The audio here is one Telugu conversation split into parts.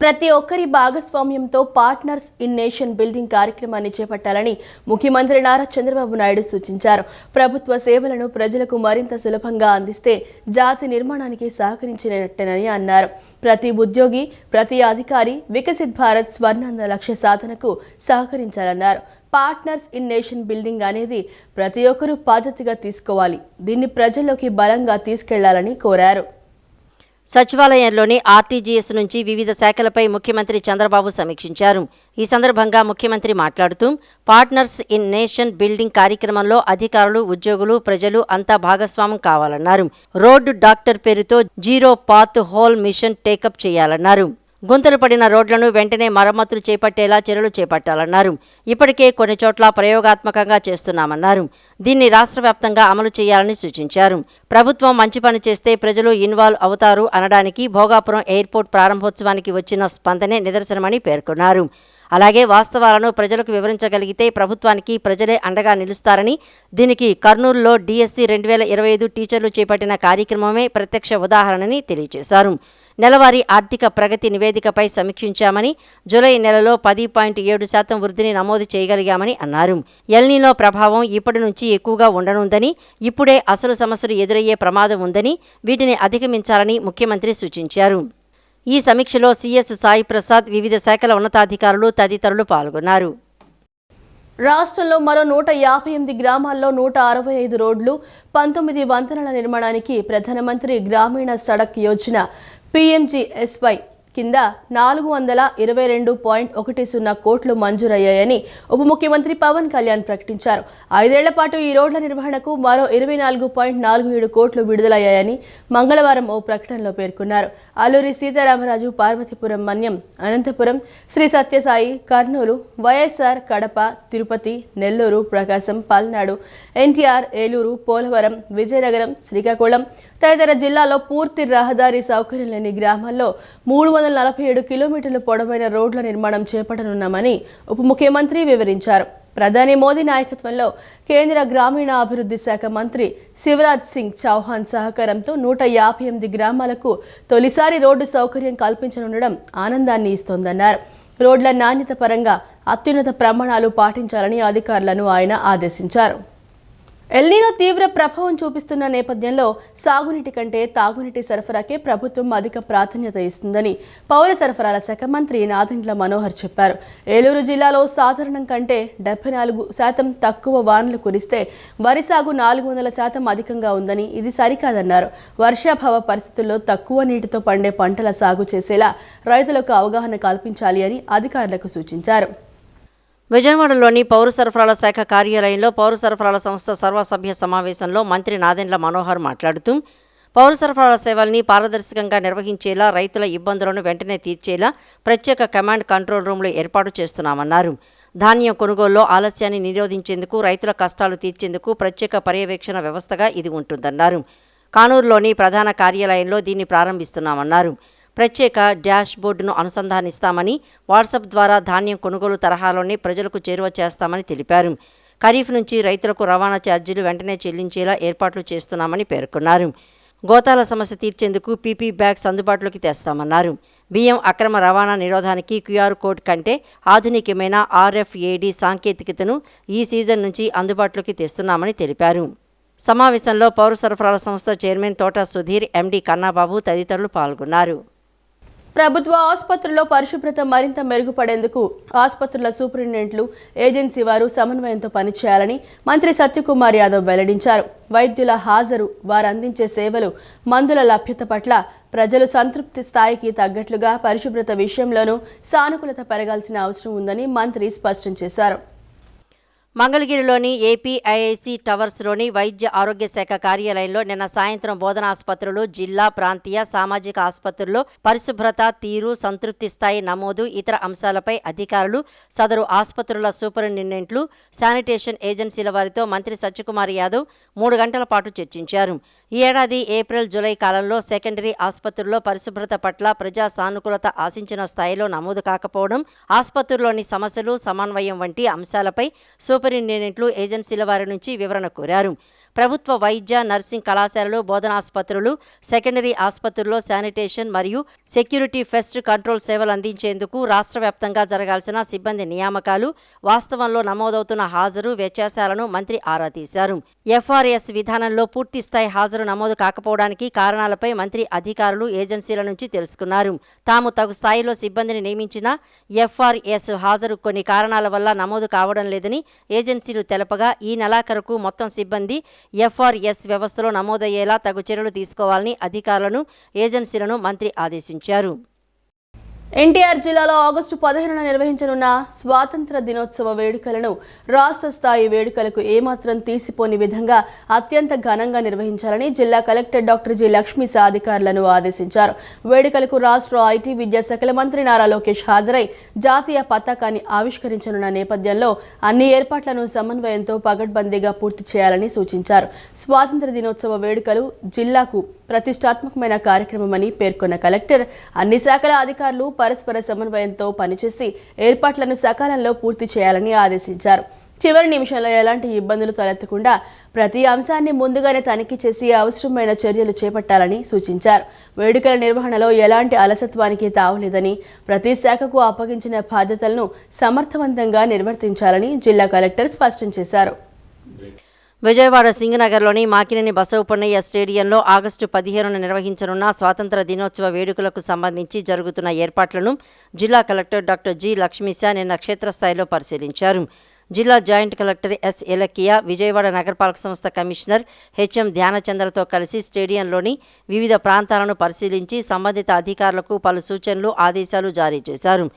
ప్రతి ఒక్కరి భాగస్వామ్యంతో పార్ట్నర్స్ ఇన్ నేషన్ బిల్డింగ్ కార్యక్రమాన్ని చేపట్టాలని ముఖ్యమంత్రి నారా చంద్రబాబు నాయుడు సూచించారు. ప్రభుత్వ సేవలను ప్రజలకు మరింత సులభంగా అందిస్తే జాతి నిర్మాణానికి సహకరించినట్టేనని అన్నారు. ప్రతి ఉద్యోగి, ప్రతి అధికారి వికసిత్ భారత్ స్వర్ణాంధ్ర లక్ష్య సాధనకు సహకరించాలన్నారు. పార్ట్నర్స్ ఇన్ నేషన్ బిల్డింగ్ అనేది ప్రతి ఒక్కరూ పద్ధతిగా తీసుకోవాలి. దీన్ని ప్రజల్లోకి బలంగా తీసుకెళ్లాలని కోరారు. సచివాలయంలోని ఆర్టీజీఎస్ నుంచి వివిధ శాఖలపై ముఖ్యమంత్రి చంద్రబాబు సమీక్షించారు. ఈ సందర్భంగా ముఖ్యమంత్రి మాట్లాడుతూ పార్ట్నర్స్ ఇన్ నేషన్ బిల్డింగ్ కార్యక్రమంలో అధికారులు, ఉద్యోగులు, ప్రజలు అంతా భాగస్వామ్యం కావాలన్నారు. రోడ్డు డాక్టర్ పేరుతో zero pothole mission take up చేయాలన్నారు. గుంతలు పడిన రోడ్లను వెంటనే మరమ్మతులు చేపట్టేలా చర్యలు చేపట్టాలన్నారు. ఇప్పటికే కొన్ని చోట్ల ప్రయోగాత్మకంగా చేస్తున్నామన్నారు. దీన్ని రాష్ట్ర వ్యాప్తంగా అమలు చేయాలని సూచించారు. ప్రభుత్వం మంచి పని చేస్తే ప్రజలు ఇన్వాల్వ్ అవుతారు అనడానికి భోగాపురం ఎయిర్పోర్ట్ ప్రారంభోత్సవానికి వచ్చిన స్పందనే నిదర్శనమని పేర్కొన్నారు. అలాగే వాస్తవాలను ప్రజలకు వివరించగలిగితే ప్రభుత్వానికి ప్రజలే అండగా నిలుస్తారని, దీనికి కర్నూలులో డిఎస్సి 2025 టీచర్లు చేపట్టిన కార్యక్రమమే ప్రత్యక్ష ఉదాహరణని తెలియజేశారు. నెలవారీ ఆర్థిక ప్రగతి నివేదికపై సమీక్షించామని, జూలై నెలలో 10.7% వృద్ధిని నమోదు చేయగలిగామని అన్నారు. ఎల్నినో ప్రభావం ఇప్పటి నుంచి ఎక్కువగా ఉండనుందని, ఇప్పుడే అసలు సమస్యలు ఎదురయ్యే ప్రమాదం ఉందని, వీటిని అధిగమించాలని ముఖ్యమంత్రి సూచించారు. ఈ సమీక్షలో సిఎస్ సాయి ప్రసాద్, వివిధ శాఖల ఉన్నతాధికారులు తదితరులు పాల్గొన్నారు. రాష్ట్రంలో మరో 158 గ్రామాల్లో 165 రోడ్లు, 19 వంతెనల నిర్మాణానికి ప్రధానమంత్రి గ్రామీణ సడక్ యోజన PMGSY కింద 422.10 కోట్లు మంజూరయ్యాయని ఉప ముఖ్యమంత్రి పవన్ కళ్యాణ్ ప్రకటించారు. 5 ఏళ్ల పాటు ఈ రోడ్ల నిర్వహణకు మరో 24.47 కోట్లు విడుదలయ్యాయని మంగళవారం ఓ ప్రకటనలో పేర్కొన్నారు. అల్లూరి సీతారామరాజు, పార్వతీపురం మన్యం, అనంతపురం, శ్రీ సత్యసాయి, కర్నూలు, వైఎస్ఆర్, కడప, తిరుపతి, నెల్లూరు, ప్రకాశం, పల్నాడు, ఎన్టీఆర్, ఏలూరు, పోలవరం, విజయనగరం, శ్రీకాకుళం తదితర జిల్లాల్లో పూర్తి రహదారి సౌకర్యం లేని గ్రామాల్లో 347 కిలోమీటర్ల పొడవైన రోడ్ల నిర్మాణం చేపట్టనున్నామని ఉప ముఖ్యమంత్రి వివరించారు. ప్రధాని మోదీ నాయకత్వంలో కేంద్ర గ్రామీణాభివృద్ధి శాఖ మంత్రి శివరాజ్ సింగ్ చౌహాన్ సహకారంతో 158 గ్రామాలకు తొలిసారి రోడ్డు సౌకర్యం కల్పించనుండడం ఆనందాన్ని ఇస్తోందన్నారు. రోడ్ల నాణ్యత పరంగా అత్యున్నత ప్రమాణాలు పాటించాలని అధికారులను ఆయన ఆదేశించారు. ఎల్నినో తీవ్ర ప్రభావం చూపిస్తున్న నేపథ్యంలో సాగునీటి కంటే తాగునీటి సరఫరాకే ప్రభుత్వం అధిక ప్రాధాన్యత ఇస్తుందని పౌర సరఫరాల శాఖ మంత్రి నాదెండ్ల మనోహర్ చెప్పారు. ఏలూరు జిల్లాలో సాధారణం కంటే 74% తక్కువ వానలు కురిస్తే వరి సాగు 400% అధికంగా ఉందని, ఇది సరికాదన్నారు. వర్షాభావ పరిస్థితుల్లో తక్కువ నీటితో పండే పంటల సాగు చేసేలా రైతులకు అవగాహన కల్పించాలి అని అధికారులకు సూచించారు. విజయవాడలోని పౌర సరఫరాల శాఖ కార్యాలయంలో పౌర సరఫరాల సంస్థ సర్వసభ్య సమావేశంలో మంత్రి నాదెండ్ల మనోహర్ మాట్లాడుతూ పౌర సరఫరాల సేవల్ని పారదర్శకంగా నిర్వహించేలా, రైతుల ఇబ్బందులను వెంటనే తీర్చేలా ప్రత్యేక కమాండ్ కంట్రోల్ రూమ్లు ఏర్పాటు చేస్తున్నామన్నారు. ధాన్యం కొనుగోలులో ఆలస్యాన్ని నిరోధించేందుకు, రైతుల కష్టాలు తీర్చేందుకు ప్రత్యేక పర్యవేక్షణ వ్యవస్థగా ఇది ఉంటుందన్నారు. కానూరులోని ప్రధాన కార్యాలయంలో దీన్ని ప్రారంభిస్తున్నామన్నారు. ప్రత్యేక డాష్ బోర్డును అనుసంధానిస్తామని, వాట్సాప్ ద్వారా ధాన్యం కొనుగోలు తరహాలోనే ప్రజలకు చేరువ చేస్తామని తెలిపారు. ఖరీఫ్ నుంచి రైతులకు రవాణా ఛార్జీలు వెంటనే చెల్లించేలా ఏర్పాట్లు చేస్తున్నామని పేర్కొన్నారు. గోతాల సమస్య తీర్చేందుకు పీపీ బ్యాగ్స్ అందుబాటులోకి తెస్తామన్నారు. బియ్యం అక్రమ రవాణా నిరోధానికి QR కోడ్ కంటే ఆధునికమైన RFID సాంకేతికతను ఈ సీజన్ నుంచి అందుబాటులోకి తెస్తున్నామని తెలిపారు. సమావేశంలో పౌర సరఫరాల సంస్థ చైర్మన్ తోట సుధీర్, MD కన్నాబాబు తదితరులు పాల్గొన్నారు. ప్రభుత్వ ఆసుపత్రుల్లో పరిశుభ్రత మరింత మెరుగుపడేందుకు ఆసుపత్రుల సూపరింటెండెంట్లు, ఏజెన్సీ వారు సమన్వయంతో పనిచేయాలని మంత్రి సత్యకుమార్ యాదవ్ వెల్లడించారు. వైద్యుల హాజరు, వారు అందించే సేవలు, మందుల లభ్యత పట్ల ప్రజలు సంతృప్తి స్థాయికి తగ్గట్లుగా పరిశుభ్రత విషయంలోనూ సానుకూలత పెరగాల్సిన అవసరం ఉందని మంత్రి స్పష్టం చేశారు. మంగళగిరిలోని APIIC టవర్స్లోని వైద్య ఆరోగ్య శాఖ కార్యాలయంలో నిన్న సాయంత్రం బోధనాసుపత్రులు, జిల్లా, ప్రాంతీయ, సామాజిక ఆసుపత్రుల్లో పరిశుభ్రత, తీరు, సంతృప్తి స్థాయి నమోదు, ఇతర అంశాలపై అధికారులు, సదరు ఆసుపత్రుల సూపరింటెండెంట్లు, శానిటేషన్ ఏజెన్సీల వారితో మంత్రి సత్యకుమార్ యాదవ్ 3 గంటల పాటు చర్చించారు. ఈ ఏడాది ఏప్రిల్, జూలై కాలంలో సెకండరీ ఆసుపత్రుల్లో పరిశుభ్రత పట్ల ప్రజా సానుకూలత ఆశించిన స్థాయిలో నమోదు కాకపోవడం, ఆసుపత్రుల్లోని సమస్యలు, సమన్వయం వంటి అంశాలపై సూపరింటెండెంట్లు, ఏజెన్సీల వారి నుంచి వివరణ కోరారు. ప్రభుత్వ వైద్య, నర్సింగ్ కళాశాలలు, బోధనాసుపత్రులు, సెకండరీ ఆసుపత్రుల్లో శానిటేషన్ మరియు సెక్యూరిటీ పెస్ట్ కంట్రోల్ సేవలు అందించేందుకు రాష్ట్ర వ్యాప్తంగా జరగాల్సిన సిబ్బంది నియామకాలు, వాస్తవంలో నమోదవుతున్న హాజరు, వ్యత్యాసాలను మంత్రి ఆరా తీశారు. ఎఫ్ఆర్ఎస్ విధానంలో పూర్తిస్థాయి హాజరు నమోదు కాకపోవడానికి కారణాలపై మంత్రి అధికారులు, ఏజెన్సీల నుంచి తెలుసుకున్నారు. తాము తగు స్థాయిలో సిబ్బందిని నియమించినా ఎఫ్ఆర్ఎస్ హాజరు కొన్ని కారణాల వల్ల నమోదు కావడం లేదని ఏజెన్సీలు తెలపగా ఈ నెలాఖరుకు మొత్తం సిబ్బంది ఎఫ్ఆర్ఎస్ వ్యవస్థలో నమోదయ్యేలా తగు చర్యలు తీసుకోవాలని అధికారులను, ఏజెన్సీలను మంత్రి ఆదేశించారు. ఎన్టీఆర్ జిల్లాలో ఆగస్టు 15న నిర్వహించనున్న స్వాతంత్ర దినోత్సవ వేడుకలను రాష్ట్ర స్థాయి వేడుకలకు ఏమాత్రం తీసిపోని విధంగా అత్యంత ఘనంగా నిర్వహించాలని జిల్లా కలెక్టర్ డాక్టర్ జి లక్ష్మీసా అధికారులను ఆదేశించారు. వేడుకలకు రాష్ట్ర ఐటీ విద్యాశాఖల మంత్రి నారా లోకేష్ హాజరై జాతీయ పతాకాన్ని ఆవిష్కరించనున్న నేపథ్యంలో అన్ని ఏర్పాట్లను సమన్వయంతో పగడ్బందీగా పూర్తి చేయాలని సూచించారు. స్వాతంత్ర దినోత్సవ వేడుకలు జిల్లాకు ప్రతిష్టాత్మకమైన కార్యక్రమమని పేర్కొన్న కలెక్టర్ అన్ని శాఖల అధికారులు పరస్పర సమన్వయంతో పనిచేసి ఏర్పాట్లను సకాలంలో పూర్తి చేయాలని ఆదేశించారు. చివరి నిమిషంలో ఎలాంటి ఇబ్బందులు తలెత్తకుండా ప్రతి అంశాన్ని ముందుగానే తనిఖీ చేసి అవసరమైన చర్యలు చేపట్టాలని సూచించారు. వేడుకల నిర్వహణలో ఎలాంటి అలసత్వానికి తావులేదని, ప్రతి శాఖకు అప్పగించిన బాధ్యతలను సమర్థవంతంగా నిర్వర్తించాలని జిల్లా కలెక్టర్ స్పష్టం చేశారు. విజయవాడ సింగనగర్లోని మాకినేని బసవపున్నయ్య స్టేడియంలో ఆగస్టు 15న నిర్వహించనున్న స్వాతంత్ర దినోత్సవ వేడుకలకు సంబంధించి జరుగుతున్న ఏర్పాట్లను జిల్లా కలెక్టర్ డాక్టర్ జి లక్ష్మీసా నిన్న క్షేత్రస్థాయిలో పరిశీలించారు. జిల్లా జాయింట్ కలెక్టర్ ఎస్ ఎలకియా, విజయవాడ నగరపాలక సంస్థ కమిషనర్ హెచ్ఎం ధ్యానచంద్రతో కలిసి స్టేడియంలోని వివిధ ప్రాంతాలను పరిశీలించి సంబంధిత అధికారులకు పలు సూచనలు, ఆదేశాలు జారీ చేశారు.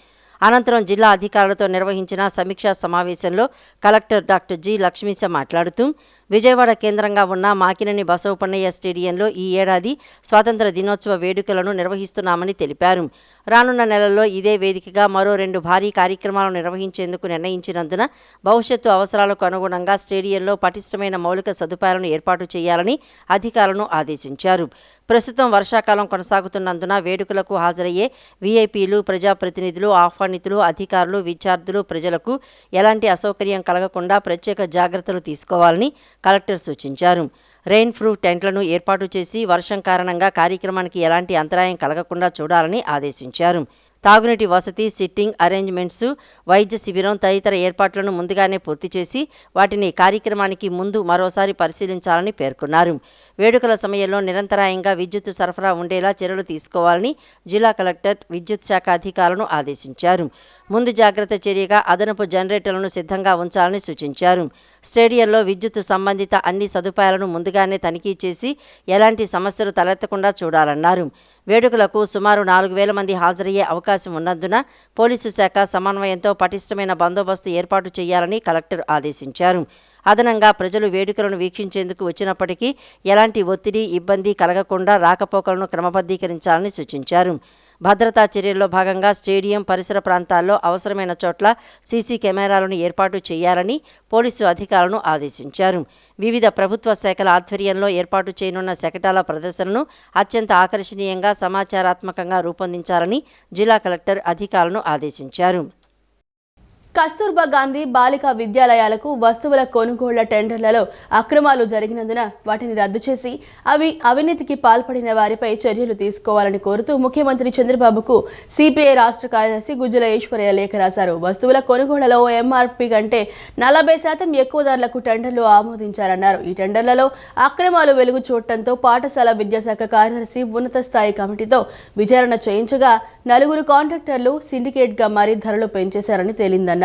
అనంతరం జిల్లా అధికారులతో నిర్వహించిన సమీక్షా సమావేశంలో కలెక్టర్ డాక్టర్ జి లక్ష్మీసా మాట్లాడుతూ విజయవాడ కేంద్రంగా ఉన్న మాకినేని బసవపున్నయ్య స్టేడియంలో ఈ ఏడాది స్వాతంత్ర దినోత్సవ వేడుకలను నిర్వహిస్తున్నామని తెలిపారు. రానున్న నెలల్లో ఇదే వేదికగా మరో 2 భారీ కార్యక్రమాలను నిర్వహించేందుకు నిర్ణయించినందున భవిష్యత్తు అవసరాలకు అనుగుణంగా స్టేడియంలో పటిష్టమైన మౌలిక సదుపాయాలను ఏర్పాటు చేయాలని అధికారులను ఆదేశించారు. ప్రస్తుతం వర్షాకాలం కొనసాగుతున్నందున వేడుకలకు హాజరయ్యే వీఐపీలు, ప్రజాప్రతినిధులు, ఆహ్వానితులు, అధికారులు, విద్యార్థులు, ప్రజలకు ఎలాంటి అసౌకర్యం కలగకుండా ప్రత్యేక జాగ్రత్తలు తీసుకోవాలని కలెక్టర్ సూచించారు. రెయిన్ ప్రూఫ్ టెంట్లను ఏర్పాటు చేసి వర్షం కారణంగా కార్యక్రమానికి ఎలాంటి అంతరాయం కలగకుండా చూడాలని ఆదేశించారు. తాగునీటి వసతి, సిట్టింగ్ అరేంజ్మెంట్స్, వైద్య శిబిరం తదితర ఏర్పాట్లను ముందుగానే పూర్తి చేసి వాటిని కార్యక్రమానికి ముందు మరోసారి పరిశీలించాలని పేర్కొన్నారు. వేడుకల సమయంలో నిరంతరాయంగా విద్యుత్ సరఫరా ఉండేలా చర్యలు తీసుకోవాలని జిల్లా కలెక్టర్ విద్యుత్ శాఖ అధికారులను ఆదేశించారు. ముందు జాగ్రత్త చర్యగా అదనపు జనరేటర్లను సిద్ధంగా ఉంచాలని సూచించారు. స్టేడియంలో విద్యుత్ సంబంధిత అన్ని సదుపాయాలను ముందుగానే తనిఖీ చేసి ఎలాంటి సమస్యలు తలెత్తకుండా చూడాలన్నారు. వేడుకలకు సుమారు 4,000 మంది హాజరయ్యే అవకాశం ఉన్నందున పోలీసు శాఖ సమన్వయంతో పటిష్టమైన బందోబస్తు ఏర్పాటు చేయాలని కలెక్టర్ ఆదేశించారు. అదనంగా ప్రజలు వేడుకలను వీక్షించేందుకు వచ్చినప్పటికీ ఎలాంటి ఒత్తిడి, ఇబ్బంది కలగకుండా రాకపోకలను క్రమబద్ధీకరించాలని సూచించారు. భద్రతా చర్యల్లో భాగంగా స్టేడియం పరిసర ప్రాంతాల్లో అవసరమైన చోట్ల సీసీ కెమెరాలను ఏర్పాటు చేయాలని పోలీసు అధికారులను ఆదేశించారు. వివిధ ప్రభుత్వ శాఖల ఆధ్వర్యంలో ఏర్పాటు చేయనున్న శకటాల ప్రదర్శనను అత్యంత ఆకర్షణీయంగా, సమాచారాత్మకంగా రూపొందించాలని జిల్లా కలెక్టర్ అధికారులను ఆదేశించారు. కస్తూర్బా గాంధీ బాలికా విద్యాలయాలకు వస్తువుల కొనుగోళ్ల టెండర్లలో అక్రమాలు జరిగినందున వాటిని రద్దు చేసి అవినీతికి పాల్పడిన వారిపై చర్యలు తీసుకోవాలని కోరుతూ ముఖ్యమంత్రి చంద్రబాబుకు సిపిఐ రాష్ట్ర కార్యదర్శి గుజ్జల ఈశ్వరయ్య లేఖ రాశారు. వస్తువుల కొనుగోళ్లలో ఎంఆర్పీ కంటే 40% ఎక్కువ ధరలకు టెండర్లు ఆమోదించారన్నారు. ఈ టెండర్లలో అక్రమాలు వెలుగు చూడటంతో పాఠశాల విద్యాశాఖ కార్యదర్శి ఉన్నత స్థాయి కమిటీతో విచారణ చేయించగా 4 కాంట్రాక్టర్లు సిండికేట్గా మారి ధరలు పెంచేశారని తేలిందన్నారు.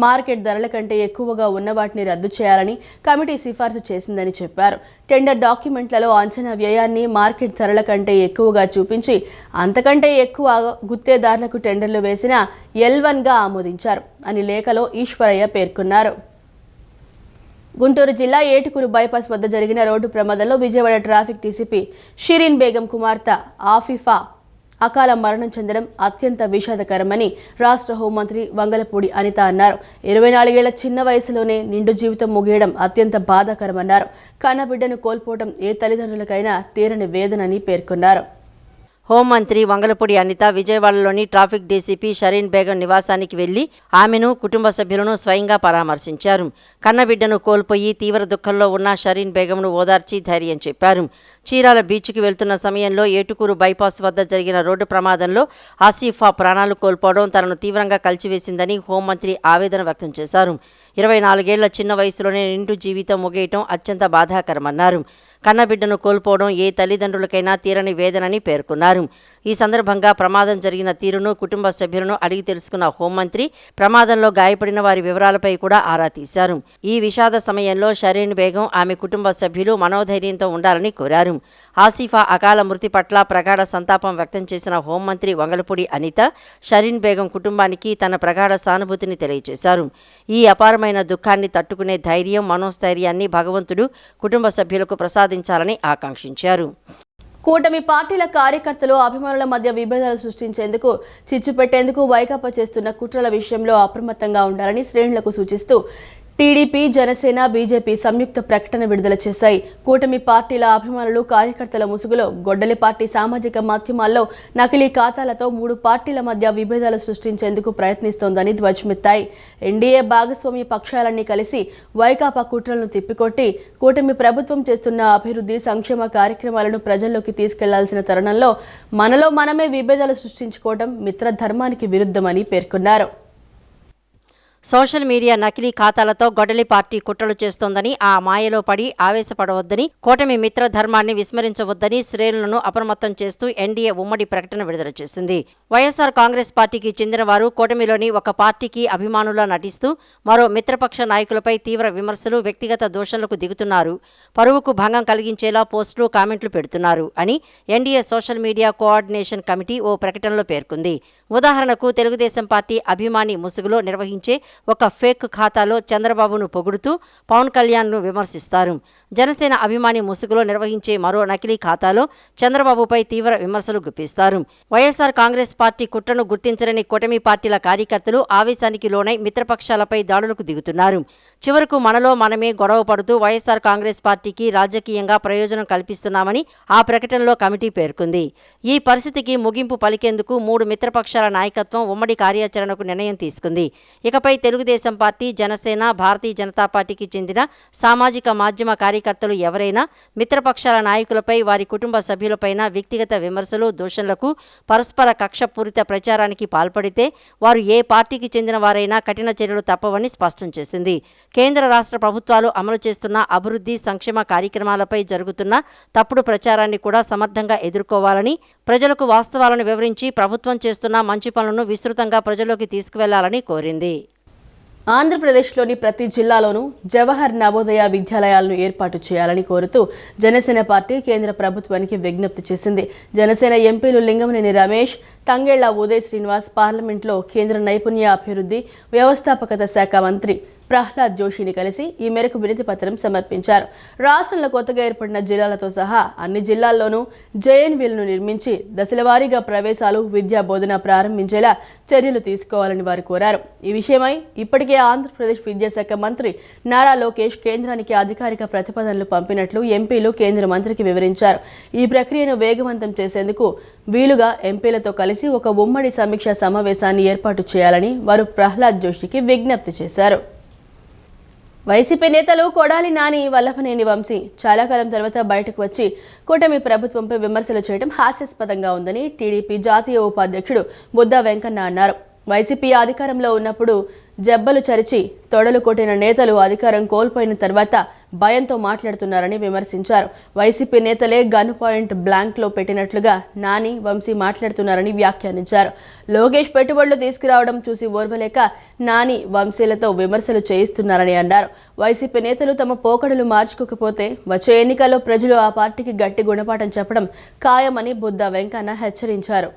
మార్కెట్ ధరల కంటే ఎక్కువగా ఉన్న వాటిని రద్దు చేయాలని కమిటీ సిఫార్సు చేసిందని చెప్పారు. టెండర్ డాక్యుమెంట్లలో అంచనా వ్యయాన్ని మార్కెట్ ధరల కంటే ఎక్కువగా చూపించి అంతకంటే ఎక్కువ గుత్తేదారులకు టెండర్లు వేసిన L1గా ఆమోదించారు అని లేఖలో ఈశ్వరయ్య పేర్కొన్నారు. గుంటూరు జిల్లా ఏటుకూరు బైపాస్ వద్ద జరిగిన రోడ్డు ప్రమాదంలో విజయవాడ ట్రాఫిక్ డీసీపీ షిరీన్ బేగం కుమార్తె ఆఫిఫా అకాల మరణం చెందడం అత్యంత విషాదకరమని రాష్ట్ర హోంమంత్రి వంగలపూడి అనిత అన్నారు. 24 ఏళ్ల చిన్న వయసులోనే నిండు జీవితం ముగియడం అత్యంత బాధాకరమన్నారు. కన్నబిడ్డను కోల్పోవడం ఏ తల్లిదండ్రులకైనా తీరని వేదనని పేర్కొన్నారు. హోంమంత్రి వంగలపూడి అనిత విజయవాడలోని ట్రాఫిక్ డీసీపీ షరీన్ బేగం నివాసానికి వెళ్లి ఆమెను కుటుంబ సభ్యులను స్వయంగా పరామర్శించారు. కన్నబిడ్డను కోల్పోయి తీవ్ర దుఃఖంలో ఉన్న షరీన్ బేగంను ఓదార్చి ధైర్యం చెప్పారు. చీరాల బీచ్కి వెళ్తున్న సమయంలో ఏటుకూరు బైపాస్ వద్ద జరిగిన రోడ్డు ప్రమాదంలో ఆసిఫా ప్రాణాలు కోల్పోవడం తనను తీవ్రంగా కలిచివేసిందని హోంమంత్రి ఆవేదన వ్యక్తం చేశారు. 24 ఏళ్ల చిన్న వయసులోనే నిండు జీవితం ముగియటం అత్యంత బాధాకరమన్నారు. కన్నబిడ్డను కోల్పోవడం ఏ తల్లిదండ్రులకైనా తీరని వేదనని పేర్కొన్నారు. ఈ సందర్భంగా ప్రమాదం జరిగిన తీరును కుటుంబ సభ్యులను అడిగి తెలుసుకున్న హోంమంత్రి ప్రమాదంలో గాయపడిన వారి వివరాలపై కూడా ఆరా తీశారు. ఈ విషాద సమయంలో షరీన్ బేగం ఆమె కుటుంబ సభ్యులు మనోధైర్యంతో ఉండాలని కోరారు. ఆసిఫా అకాల మృతి పట్ల ప్రగాఢ సంతాపం వ్యక్తం చేసిన హోంమంత్రి వంగలపూడి అనిత షరీన్ బేగం కుటుంబానికి తన ప్రగాఢ సానుభూతిని తెలియజేశారు. ఈ అపారమైన దుఃఖాన్ని తట్టుకునే ధైర్యం, మనోస్థైర్యాన్ని భగవంతుడు కుటుంబ సభ్యులకు ప్రసాదించాలని ఆకాంక్షించారు. కూటమి పార్టీల కార్యకర్తలు అభిమానుల మధ్య విభేదాలు సృష్టించేందుకు చిచ్చు పెట్టేందుకు వైకాపా చేస్తున్న కుట్రల విషయంలో అప్రమత్తంగా ఉండాలని శ్రేణులకు సూచిస్తూ టీడీపీ, జనసేన, బీజేపీ సంయుక్త ప్రకటన విడుదల చేశాయి. కూటమి పార్టీల అభిమానులు, కార్యకర్తల ముసుగులో గొడ్డలి పార్టీ సామాజిక మాధ్యమాల్లో నకిలీ ఖాతాలతో 3 పార్టీల మధ్య విభేదాలు సృష్టించేందుకు ప్రయత్నిస్తోందని ధ్వజమెత్తాయి. ఎన్డీఏ భాగస్వామ్య పక్షాలన్నీ కలిసి వైకాపా కుట్రలను తిప్పికొట్టి కూటమి ప్రభుత్వం చేస్తున్న అభివృద్ధి, సంక్షేమ కార్యక్రమాలను ప్రజల్లోకి తీసుకెళ్లాల్సిన తరుణంలో మనలో మనమే విభేదాలు సృష్టించుకోవడం మిత్రధర్మానికి విరుద్ధమని పేర్కొన్నారు. సోషల్ మీడియా నకిలీ ఖాతాలతో గొడ్డలి పార్టీ కుట్రలు చేస్తోందని, ఆ మాయలో పడి ఆవేశపడవద్దని, కూటమి మిత్ర ధర్మాన్ని విస్మరించవద్దని శ్రేణులను అప్రమత్తం చేస్తూ ఎన్డీఏ ఉమ్మడి ప్రకటన విడుదల చేసింది. వైఎస్ఆర్ కాంగ్రెస్ పార్టీకి చెందిన వారు కూటమిలోని ఒక పార్టీకి అభిమానులా నటిస్తూ మరో మిత్రపక్ష నాయకులపై తీవ్ర విమర్శలు, వ్యక్తిగత దూషణలకు దిగుతున్నారు. పరువుకు భంగం కలిగించేలా పోస్టులు, కామెంట్లు పెడుతున్నారు అని NDA social media coordination committee ఓ ప్రకటనలో పేర్కొంది. ఉదాహరణకు తెలుగుదేశం పార్టీ అభిమాని ముసుగులో నిర్వహించే ఒక ఫేక్ ఖాతాలో చంద్రబాబును పొగుడుతూ పవన్ కళ్యాణ్ను విమర్శిస్తారు. జనసేన అభిమాని ముసుగులో నిర్వహించే మరో నకిలీ ఖాతాలో చంద్రబాబుపై తీవ్ర విమర్శలు గుప్పిస్తారు. వైఎస్ఆర్ కాంగ్రెస్ పార్టీ కుట్రను గుర్తించని కూటమి పార్టీల కార్యకర్తలు ఆవేశానికి లోనై మిత్రపక్షాలపై దాడులకు దిగుతున్నారు. చివరకు మనలో మనమే గొడవ పడుతూ వైఎస్ఆర్ కాంగ్రెస్ పార్టీకి రాజకీయంగా ప్రయోజనం కల్పిస్తున్నామని ఆ ప్రకటనలో కమిటీ పేర్కొంది. ఈ పరిస్థితికి ముగింపు పలికేందుకు 3 మిత్రపక్షాల నాయకత్వం ఉమ్మడి కార్యాచరణకు నిర్ణయం తీసుకుంది. ఇకపై తెలుగుదేశం పార్టీ, జనసేన, భారతీయ జనతా పార్టీకి చెందిన సామాజిక మాధ్యమ కార్యకర్తలు ఎవరైనా మిత్రపక్షాల నాయకులపై, వారి కుటుంబ సభ్యులపైన వ్యక్తిగత విమర్శలు, దూషణలకు, పరస్పర కక్షపూరిత ప్రచారానికి పాల్పడితే వారు ఏ పార్టీకి చెందిన వారైనా కఠిన చర్యలు తప్పవని స్పష్టం చేసింది. కేంద్ర, రాష్ట్ర ప్రభుత్వాలు అమలు చేస్తున్న అభివృద్ధి, సంక్షేమ కార్యక్రమాలపై జరుగుతున్న తప్పుడు ప్రచారాన్ని కూడా సమర్థంగా ఎదుర్కోవాలని, ప్రజలకు వాస్తవాలను వివరించి ప్రభుత్వం చేస్తున్న మంచి పనులను విస్తృతంగా ప్రజల్లోకి తీసుకువెళ్లాలని కోరింది. ఆంధ్రప్రదేశ్లోని ప్రతి జిల్లాలోనూ జవహర్ నవోదయ విద్యాలయాలను ఏర్పాటు చేయాలని కోరుతూ జనసేన పార్టీ కేంద్ర ప్రభుత్వానికి విజ్ఞప్తి చేసింది. జనసేన ఎంపీలు లింగమనేని రమేష్, తంగెళ్ల ఉదయ్ శ్రీనివాస్ పార్లమెంట్లో కేంద్ర నైపుణ్య అభివృద్ధి, వ్యవస్థాపకత శాఖ మంత్రి ప్రహ్లాద్ జోషిని కలిసి ఈ మేరకు వినతి పత్రం సమర్పించారు. రాష్ట్రంలో కొత్తగా ఏర్పడిన జిల్లాలతో సహా అన్ని జిల్లాల్లోనూ జేఎన్వీలను నిర్మించి దశలవారీగా ప్రవేశాలు, విద్యా బోధన ప్రారంభించేలా చర్యలు తీసుకోవాలని వారు కోరారు. ఈ విషయమై ఇప్పటికే ఆంధ్రప్రదేశ్ విద్యాశాఖ మంత్రి నారా లోకేష్ కేంద్రానికి అధికారిక ప్రతిపాదనలు పంపినట్లు ఎంపీలు కేంద్ర మంత్రికి వివరించారు. ఈ ప్రక్రియను వేగవంతం చేసేందుకు వీలుగా ఎంపీలతో కలిసి ఒక ఉమ్మడి సమీక్షా సమావేశాన్ని ఏర్పాటు చేయాలని వారు ప్రహ్లాద్ జోషికి విజ్ఞప్తి చేశారు. వైసీపీ నేతలు కొడాలి నాని, వల్లభనేని వంశీ చాలా కాలం తర్వాత బయటకు వచ్చి కూటమి ప్రభుత్వంపై విమర్శలు చేయడం హాస్యాస్పదంగా ఉందని టీడీపీ జాతీయ ఉపాధ్యక్షుడు బుద్దా వెంకన్న అన్నారు. వైసీపీ అధికారంలో ఉన్నప్పుడు జబ్బలు చరిచి తొడలు కొట్టిన నేతలు అధికారం కోల్పోయిన తర్వాత భయంతో మాట్లాడుతున్నారని విమర్శించారు. వైసీపీ నేతలే గన్ పాయింట్ బ్లాంక్లో పెట్టినట్లుగా నాని, వంశీ మాట్లాడుతున్నారని వ్యాఖ్యానించారు. లోకేష్ పెట్టుబడులు తీసుకురావడం చూసి ఓర్వలేక నాని, వంశీలతో విమర్శలు చేయిస్తున్నారని అన్నారు. వైసీపీ నేతలు తమ పోకడలు మార్చుకోకపోతే వచ్చే ఎన్నికల్లో ప్రజలు ఆ పార్టీకి గట్టి గుణపాఠం చెప్పడం ఖాయమని బుద్దా వెంకన్న హెచ్చరించారు.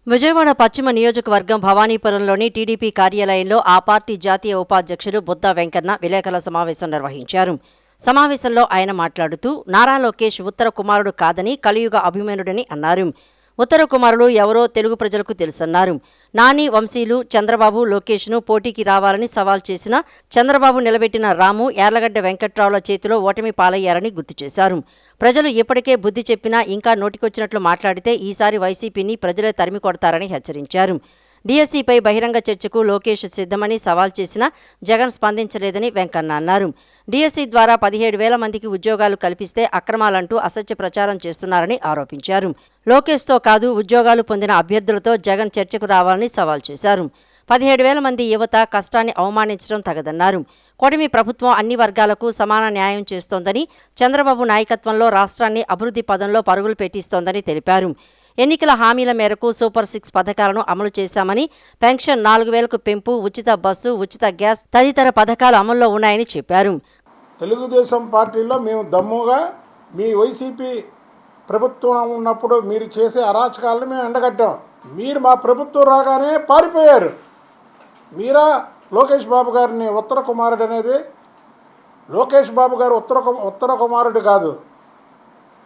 విజయవాడ పశ్చిమ నియోజకవర్గం భవానీపురంలోని టీడీపీ కార్యాలయంలో ఆ పార్టీ జాతీయ ఉపాధ్యక్షుడు బుద్దా వెంకన్న విలేకరుల సమావేశం నిర్వహించారు. సమావేశంలో ఆయన మాట్లాడుతూ నారా లోకేష్ ఉత్తర కుమారుడు కాదని, కలియుగ అభిమన్యుడని అన్నారు. ఉత్తర కుమారులు ఎవరో తెలుగు ప్రజలకు తెలుసన్నారు. నాని వంశీలు చంద్రబాబు లోకేష్ను పోటీకి రావాలని సవాల్ చేసిన చంద్రబాబు నిలబెట్టిన రాము యార్లగడ్డ వెంకట్రావుల చేతిలో ఓటమి పాలయ్యారని గుర్తు చేశారు. ప్రజలు ఇప్పటికే బుద్ధి చెప్పినా ఇంకా నోటికొచ్చినట్లు మాట్లాడితే ఈసారి వైసీపీని ప్రజలే తరిమి కొడతారని హెచ్చరించారు. డీఎస్సీపై బహిరంగ చర్చకు లోకేష్ సిద్ధమని సవాల్ చేసినా జగన్ స్పందించలేదని వెంకన్న అన్నారు. డీఎస్సీ ద్వారా 17,000 మందికి ఉద్యోగాలు కల్పిస్తే అక్రమాలంటూ అసత్య ప్రచారం చేస్తున్నారని ఆరోపించారు. లోకేష్తో కాదు ఉద్యోగాలు పొందిన అభ్యర్థులతో జగన్ చర్చకు రావాలని సవాల్ చేశారు. 17,000 మంది యువత కష్టాన్ని అవమానించడం తగదన్నారు. కూటమి ప్రభుత్వం అన్ని వర్గాలకు సమాన న్యాయం చేస్తోందని, చంద్రబాబు నాయకత్వంలో రాష్ట్రాన్ని అభివృద్ధి పదంలో పరుగులు పెట్టిస్తోందని తెలిపారు. ఎన్నికల హామీల మేరకు సూపర్ 6 పథకాలను అమలు చేశామని, పెన్షన్ 4,000కు పెంపు, ఉచిత బస్సు, ఉచిత గ్యాస్ తదితర పథకాలు అమల్లో ఉన్నాయని చెప్పారు. తెలుగుదేశం పార్టీలో మేము దమ్ముగా మీ వైసీపీ ప్రభుత్వం ఉన్నప్పుడు మీరు చేసే అరాచకాలను మేము ఎండగట్టాం. మీరు మా ప్రభుత్వం రాగానే పారిపోయారు. మీరా లోకేష్ బాబు గారిని ఉత్తర కుమారుడు అనేది? లోకేష్ బాబు గారు ఉత్తర కుమారుడు కాదు,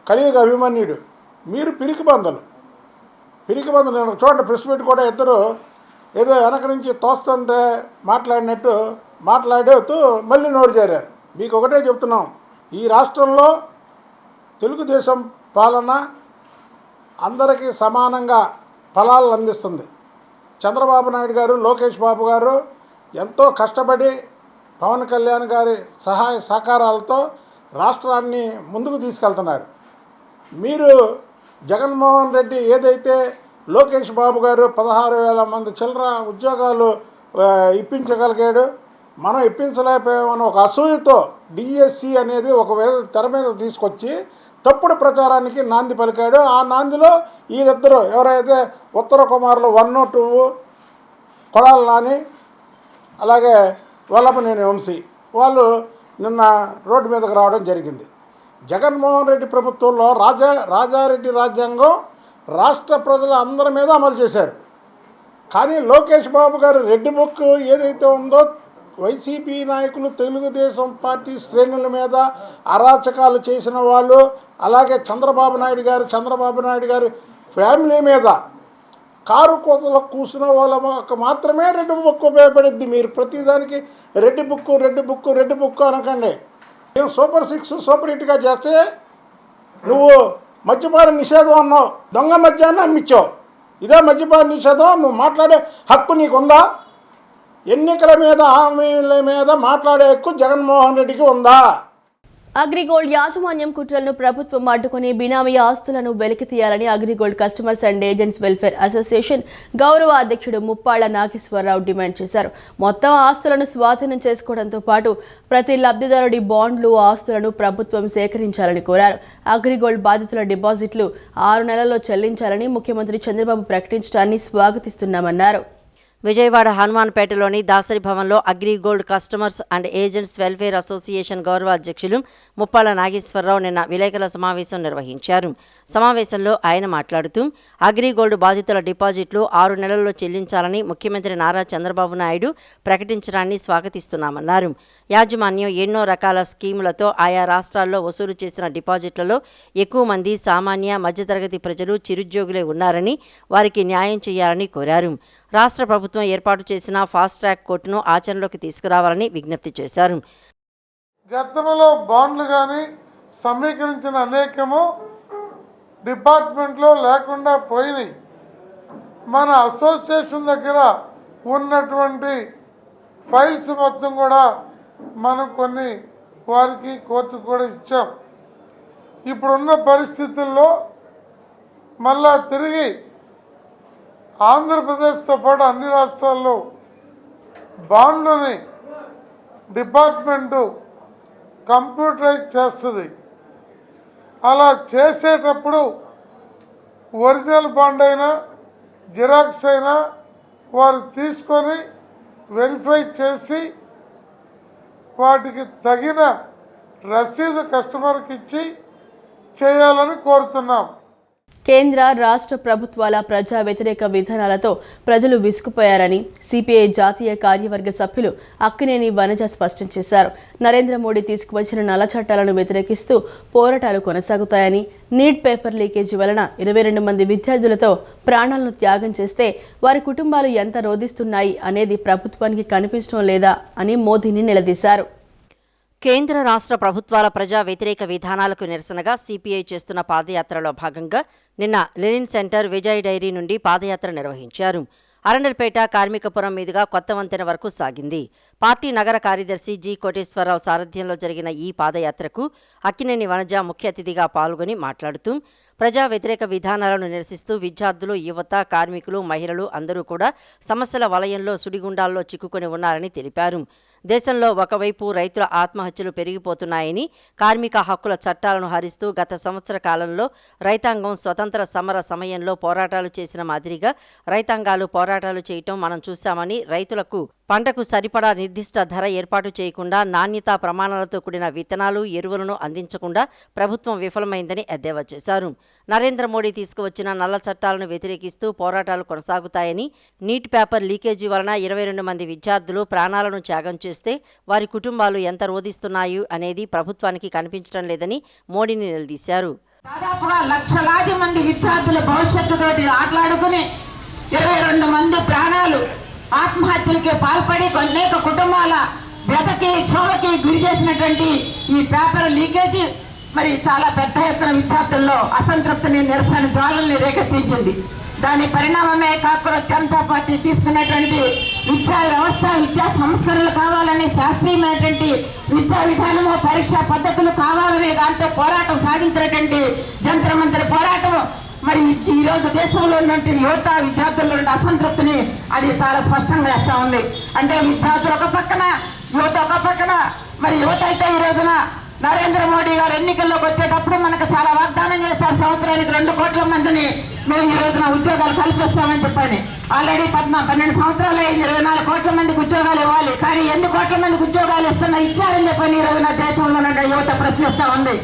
కలియుగ అభిమన్యుడు. మీరు పిరికిబందులు. నేను చూడండి, ప్రెస్ మీట్ కూడా ఇద్దరు ఏదో వెనక నుంచి తోస్తుంటే మాట్లాడినట్టు మాట్లాడుతూ మళ్ళీ నోరు చేరారు. మీకు ఒకటే చెప్తున్నాం, ఈ రాష్ట్రంలో తెలుగుదేశం పాలన అందరికీ సమానంగా ఫలాలను అందిస్తుంది. చంద్రబాబు నాయుడు గారు, లోకేష్ బాబు గారు ఎంతో కష్టపడి పవన్ కళ్యాణ్ గారి సహాయ సహకారాలతో రాష్ట్రాన్ని ముందుకు తీసుకెళ్తున్నారు. మీరు జగన్మోహన్ రెడ్డి ఏదైతే లోకేష్ బాబు గారు 16,000 మంది చిల్లర ఉద్యోగాలు ఇప్పించగలిగాడు, మనం ఇప్పించలేకపోయామని ఒక అసూయతో డిఎస్సి అనేది ఒక తెర మీద తీసుకొచ్చి తప్పుడు ప్రచారానికి నాంది పలికాడు. ఆ నాందిలో వీళ్ళిద్దరూ ఎవరైతే ఉత్తర కుమారులు 1, 2 కొడాలి నాని, అలాగే వల్లభనేని వంశీ వాళ్ళు నిన్న రోడ్డు మీదకి రావడం జరిగింది. జగన్మోహన్ రెడ్డి ప్రభుత్వంలో రాజారెడ్డి రాజ్యాంగం రాష్ట్ర ప్రజల అందరి మీద అమలు చేశారు. కానీ లోకేష్ బాబు గారు రెడ్ బుక్ ఏదైతే ఉందో వైసీపీ నాయకులు తెలుగుదేశం పార్టీ శ్రేణుల మీద అరాచకాలు చేసిన వాళ్ళు, అలాగే చంద్రబాబు నాయుడు గారి ఫ్యామిలీ మీద కారు కోతలో కూర్చున్న వాళ్ళకు మాత్రమే రెడ్ బుక్ ఉపయోగపడుద్ది. మీరు ప్రతిదానికి రెడ్ బుక్ అనకండి. మేము సూపర్ 6 సూపర్ 8గా చేస్తే నువ్వు మద్యపాన నిషేధం అన్నావు, దొంగ మద్యాన్ని అమ్మించావు. ఇదే మద్యపాన నిషేధం? నువ్వు మాట్లాడే హక్కు నీకుందా? ఎన్నికల మీద హామీల మీద మాట్లాడే హక్కు జగన్మోహన్ రెడ్డికి ఉందా? అగ్రిగోల్డ్ యాజమాన్యం కుట్రలను ప్రభుత్వం అడ్డుకుని బినామీ ఆస్తులను వెలికితీయాలని AgriGold customers and agents welfare association గౌరవ అధ్యక్షుడు ముప్పాళ్ల నాగేశ్వరరావు డిమాండ్ చేశారు. మొత్తం ఆస్తులను స్వాధీనం చేసుకోవడంతో పాటు ప్రతి లబ్ధిదారుడి బాండ్లు, ఆస్తులను ప్రభుత్వం సేకరించాలని కోరారు. అగ్రిగోల్డ్ బాధితుల డిపాజిట్లు 6 నెలల్లో చెల్లించాలని ముఖ్యమంత్రి చంద్రబాబు ప్రకటించడాన్ని స్వాగతిస్తున్నామన్నారు. విజయవాడ హనుమాన్పేటలోని దాసరి భవన్లో AgriGold customers and agents welfare association గౌరవ అధ్యక్షులు ముప్పాళ్ల నాగేశ్వరరావు నిన్న విలేకరుల సమావేశం నిర్వహించారు. సమావేశంలో ఆయన మాట్లాడుతూ అగ్రిగోల్డ్ బాధితుల డిపాజిట్లు 6 నెలల్లో చెల్లించాలని ముఖ్యమంత్రి నారా చంద్రబాబు నాయుడు ప్రకటించడాన్ని స్వాగతిస్తున్నామన్నారు. యాజమాన్యం ఎన్నో రకాల స్కీములతో ఆయా రాష్ట్రాల్లో వసూలు చేసిన డిపాజిట్లలో ఎక్కువ మంది సామాన్య మధ్యతరగతి ప్రజలు, చిరుద్యోగులే ఉన్నారని, వారికి న్యాయం చేయాలని కోరారు. రాష్ట్ర ప్రభుత్వం ఏర్పాటు చేసిన ఫాస్ట్ ట్రాక్ కోర్టును ఆచరణలోకి తీసుకురావాలని విజ్ఞప్తి చేశారు. గతంలో బాండ్లు కానీ సమీకరించిన అనేకము డిపార్ట్మెంట్లో లేకుండా పోయినాయి. మన అసోసియేషన్ దగ్గర ఉన్నటువంటి ఫైల్స్ మొత్తం కూడా మనం కొన్ని వారికి కోర్టుకు కూడా ఇచ్చాం. ఇప్పుడున్న పరిస్థితుల్లో మళ్ళా తిరిగి ఆంధ్రప్రదేశ్తో పాటు అన్ని రాష్ట్రాల్లో బాండ్లని డిపార్ట్మెంటు కంప్యూటరైజ్ చేస్తుంది. అలా చేసేటప్పుడు ఒరిజినల్ బాండ్ అయినా జిరాక్స్ అయినా వారు తీసుకొని వెరిఫై చేసి వాటికి తగిన రసీదు కస్టమర్కి ఇచ్చి చేయాలని కోరుతున్నాం. కేంద్ర రాష్ట్ర ప్రభుత్వాల ప్రజా వ్యతిరేక విధానాలతో ప్రజలు విసుగుపోయారని సిపిఐ జాతీయ కార్యవర్గ సభ్యులు అక్కినేని వనజ స్పష్టం చేశారు. నరేంద్ర మోడీ తీసుకువచ్చిన నల్ల చట్టాలను వ్యతిరేకిస్తూ పోరాటాలు కొనసాగుతాయని, నీట్ పేపర్ లీకేజీ వలన 22 మంది విద్యార్థులతో ప్రాణాలను త్యాగం చేస్తే వారి కుటుంబాలు ఎంత రోధిస్తున్నాయి అనేది ప్రభుత్వానికి కనిపించడం లేదా అని మోదీని నిలదీశారు. కేంద్ర రాష్ట్ర ప్రభుత్వాల ప్రజా వ్యతిరేక విధానాలకు నిరసనగా సిపిఐ చేస్తున్న పాదయాత్రలో భాగంగా నిన్న లెనిన్ సెంటర్, విజయ్ డైరీ నుండి పాదయాత్ర నిర్వహించారు. అరండల్పేట, కార్మికపురం మీదుగా కొత్త వంతెన వరకు సాగింది. పార్టీ నగర కార్యదర్శి జి కోటేశ్వరరావు సారథ్యంలో జరిగిన ఈ పాదయాత్రకు అక్కినేని వనజ ముఖ్య అతిథిగా పాల్గొని మాట్లాడుతూ ప్రజా వ్యతిరేక విధానాలను నిరసిస్తూ విద్యార్థులు, యువత, కార్మికులు, మహిళలు అందరూ కూడా సమస్యల వలయంలో, సుడిగుండాల్లో చిక్కుకొని ఉన్నారని తెలిపారు. దేశంలో ఒకవైపు రైతుల ఆత్మహత్యలు పెరిగిపోతున్నాయని, కార్మిక హక్కుల చట్టాలను హరిస్తూ గత సంవత్సర కాలంలో రైతాంగం స్వతంత్ర సమర సమయంలో పోరాటాలు చేసిన మాదిరిగా రైతాంగాలు పోరాటాలు చేయటం మనం చూశామని, రైతులకు పంటకు సరిపడా నిర్దిష్ట ధర ఏర్పాటు చేయకుండా, నాణ్యతా ప్రమాణాలతో కూడిన విత్తనాలు, ఎరువులను అందించకుండా ప్రభుత్వం విఫలమైందని ఎద్దేవా చేశారు. నరేంద్ర మోడీ తీసుకువచ్చిన నల్ల చట్టాలను వ్యతిరేకిస్తూ పోరాటాలు కొనసాగుతాయని, నీట్ పేపర్ లీకేజీ వలన 22 మంది విద్యార్థులు ప్రాణాలను త్యాగం చేస్తే వారి కుటుంబాలు ఎంత రోధిస్తున్నాయి అనేది ప్రభుత్వానికి కనిపించడం లేదని మోడీని నిలదీశారు. దాదాపుగా లక్షలాది మంది విద్యార్థుల భవిష్యత్తుతోటి ఆటలాడుకుని 22 మంది ప్రాణాలు ఆత్మహత్యలకి పాల్పడి అనేక కుటుంబాల వ్యతకి, క్షోభకి గురి చేసినటువంటి ఈ పేపర్ లీకేజీ మరి చాలా పెద్ద ఎత్తున విద్యార్థుల్లో అసంతృప్తిని, నిరసన జ్వాలల్ని రేకెత్తించింది. దాని పరిణామమే కాంగ్రెస్ జనతా పార్టీ తీసుకున్నటువంటి విద్యా వ్యవస్థ, విద్యా సంస్కరణలు కావాలని, శాస్త్రీయమైనటువంటి విద్యా విధానము, పరీక్షా పద్ధతులు కావాలని దాంతో పోరాటం సాగించినటువంటి జంతర్ మంతర్ పోరాటం మరి ఈరోజు దేశంలో ఉన్నటువంటి యువత, విద్యార్థుల్లో ఉన్న అసంతృప్తిని అది చాలా స్పష్టంగా వేస్తూ ఉంది. అంటే విద్యార్థులు ఒక పక్కన, యువత ఒక పక్కన. మరి యువత అయితే ఈ రోజున నరేంద్ర మోడీ గారు ఎన్నికల్లోకి వచ్చేటప్పుడు మనకు చాలా వాగ్దానం చేశారు. సంవత్సరానికి 2 కోట్ల మందిని మేము ఈ రోజున ఉద్యోగాలు కల్పిస్తామని చెప్పని. ఆల్రెడీ 12 సంవత్సరాలు అయింది, 24 కోట్ల మందికి ఉద్యోగాలు ఇవ్వాలి. కానీ ఎన్ని కోట్ల మందికి ఉద్యోగాలు ఇచ్చారని చెప్పని ఈ రోజున దేశంలో ఉన్న యువత ప్రశ్నిస్తూ ఉంది.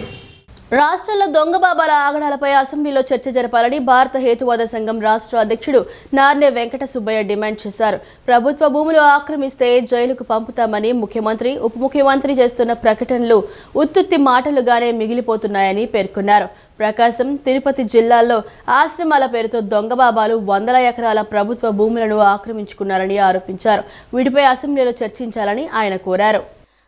రాష్ట్రంలో దొంగ బాబాల ఆగడాలపై అసెంబ్లీలో చర్చ జరపాలని భారత హేతువాద సంఘం రాష్ట్ర అధ్యక్షుడు నార్నే వెంకట సుబ్బయ్య డిమాండ్ చేశారు. ప్రభుత్వ భూములు ఆక్రమిస్తే జైలుకు పంపుతామని ముఖ్యమంత్రి, ఉప ముఖ్యమంత్రి చేస్తున్న ప్రకటనలు ఉత్తుత్తి మాటలుగానే మిగిలిపోతున్నాయని పేర్కొన్నారు. ప్రకాశం, తిరుపతి జిల్లాల్లో ఆశ్రమాల పేరుతో దొంగ బాబాలు వందల ఎకరాల ప్రభుత్వ భూములను ఆక్రమించుకున్నారని ఆరోపించారు. వీటిపై అసెంబ్లీలో చర్చించాలని ఆయన కోరారు.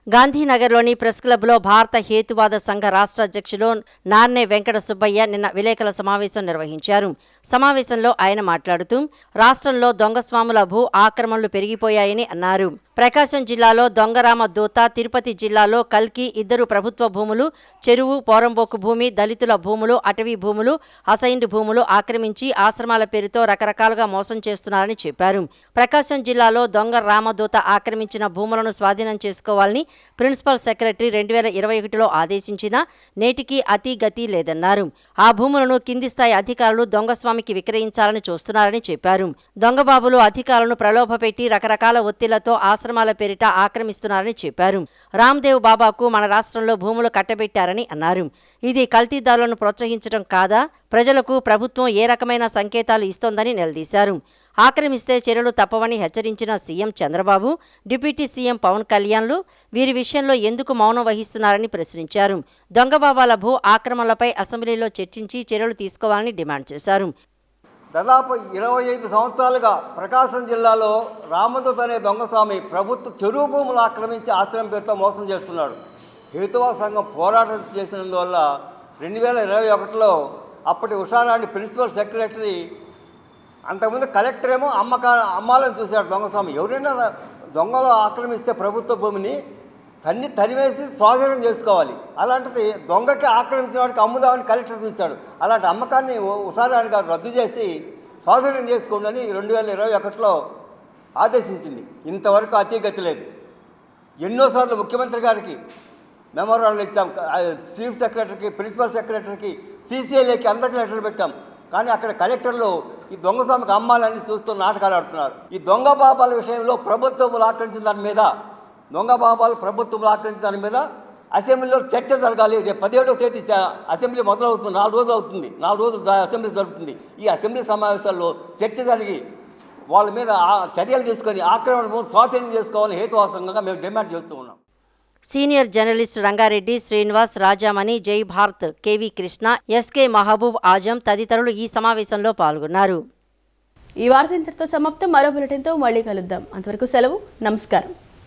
గాంధీనగర్లోని ప్రెస్ క్లబ్లో భారత హేతువాద సంఘ రాష్ట్ర అధ్యక్షులు నార్నే వెంకట సుబ్బయ్య నిన్న విలేకరుల సమావేశం నిర్వహించారు. సమావేశంలో ఆయన మాట్లాడుతూ రాష్ట్రంలో దొంగస్వాముల భూ ఆక్రమణలు పెరిగిపోయాయని అన్నారు. ప్రకాశం జిల్లాలో దొంగరామ దూత, తిరుపతి జిల్లాలో కల్కి 2 ప్రభుత్వ భూములు, చెరువు, పోరంబోకు భూమి, దళితుల భూములు, అటవీ భూములు, అసైన్డ్ భూములు ఆక్రమించి ఆశ్రమాల పేరుతో రకరకాలుగా మోసం చేస్తున్నారని చెప్పారు. ప్రకాశం జిల్లాలో దొంగ రామదూత ఆక్రమించిన భూములను స్వాధీనం చేసుకోవాలని ప్రిన్సిపల్ సెక్రటరీ 2021లో ఆదేశించినా నేటికి అతి గతి లేదన్నారు. ఆ భూములను కింది స్థాయి అధికారులు దొంగస్వామికి విక్రయించాలని చూస్తున్నారని చెప్పారు. దొంగబాబులు అధికారులను ప్రలోభపెట్టి రకరకాల ఒత్తిళ్లతో ఆశ్రమాల పేరిట ఆక్రమిస్తున్నారని చెప్పారు. రామ్దేవ్ బాబాకు మన రాష్ట్రంలో భూములు కట్టబెట్టారని అన్నారు. ఇది కల్తీదారులను ప్రోత్సహించడం కాదా? ప్రజలకు ప్రభుత్వం ఏ రకమైన సంకేతాలు ఇస్తోందని నిలదీశారు. ఆక్రమిస్తే చర్యలు తప్పవని హెచ్చరించిన CM Chandrababu, deputy CM Pawan కళ్యాణ్లు వీరి విషయంలో ఎందుకు మౌనం వహిస్తున్నారని ప్రశ్నించారు. దొంగబాబాల భూ ఆక్రమణలపై అసెంబ్లీలో చర్చించి చర్యలు తీసుకోవాలని డిమాండ్ చేశారు. దాదాపు 25 సంవత్సరాలుగా ప్రకాశం జిల్లాలో రామదూత అనే దొంగస్వామి ప్రభుత్వ చెరువు భూములు ఆక్రమించి ఆశ్రయం పేరుతో మోసం చేస్తున్నాడు. హేతువాద సంఘం పోరాటం చేసినందువల్ల 2021లో అప్పటి ఉషారాణి ప్రిన్సిపల్ సెక్రటరీ, అంతకుముందు కలెక్టర్ ఏమో అమ్మాలని చూశాడు దొంగస్వామి. ఎవరైనా దొంగలు ఆక్రమిస్తే ప్రభుత్వ భూమిని తరివేసి స్వాధీనం చేసుకోవాలి. అలాంటిది దొంగకి ఆక్రమించిన వాడికి అమ్ముదామని కలెక్టర్ చూశాడు. అలాంటి అమ్మకాన్ని ఉషారాణి గారు రద్దు చేసి స్వాధీనం చేసుకోండి 2021లో ఆదేశించింది. ఇంతవరకు అతీగతి లేదు. ఎన్నోసార్లు ముఖ్యమంత్రి గారికి మెమోరాండం ఇచ్చాం, చీఫ్ సెక్రటరీకి, ప్రిన్సిపల్ సెక్రటరీకి, సీసీఐలకి అందరికీ లెటర్లు పెట్టాం. కానీ అక్కడ కలెక్టర్లు ఈ దొంగస్వామికి అమ్మాలని చూస్తూ నాటకాలు ఆడుతున్నారు. ఈ దొంగ బాబాల విషయంలో ప్రభుత్వం ఆక్రమించిన దాని మీద అసెంబ్లీలో చర్చ జరగాలి. రేపు 17వ తేదీ అసెంబ్లీ మొదలవుతుంది, 4 రోజులు అవుతుంది, 4 రోజులు అసెంబ్లీ జరుగుతుంది. ఈ అసెంబ్లీ సమావేశాల్లో చర్చ జరిగి వాళ్ళ మీద చర్యలు తీసుకొని ఆక్రమణ స్వాధీనం చేసుకోవాలని హేతువాసంగా మేము డిమాండ్ చేస్తూ ఉన్నాం. సీనియర్ జర్నలిస్ట్ రంగారెడ్డి, శ్రీనివాస్, రాజామణి, జై భారత్, కేవీ కృష్ణ, ఎస్కే మహబూబ్ ఆజం తదితరులు ఈ సమావేశంలో పాల్గొన్నారు. ఈ వార్త ఇంతటితో సమాప్తం. మరో బులెటిన్తో మళ్ళీ కలుద్దాం. అంతవరకు సెలవు. నమస్కారం.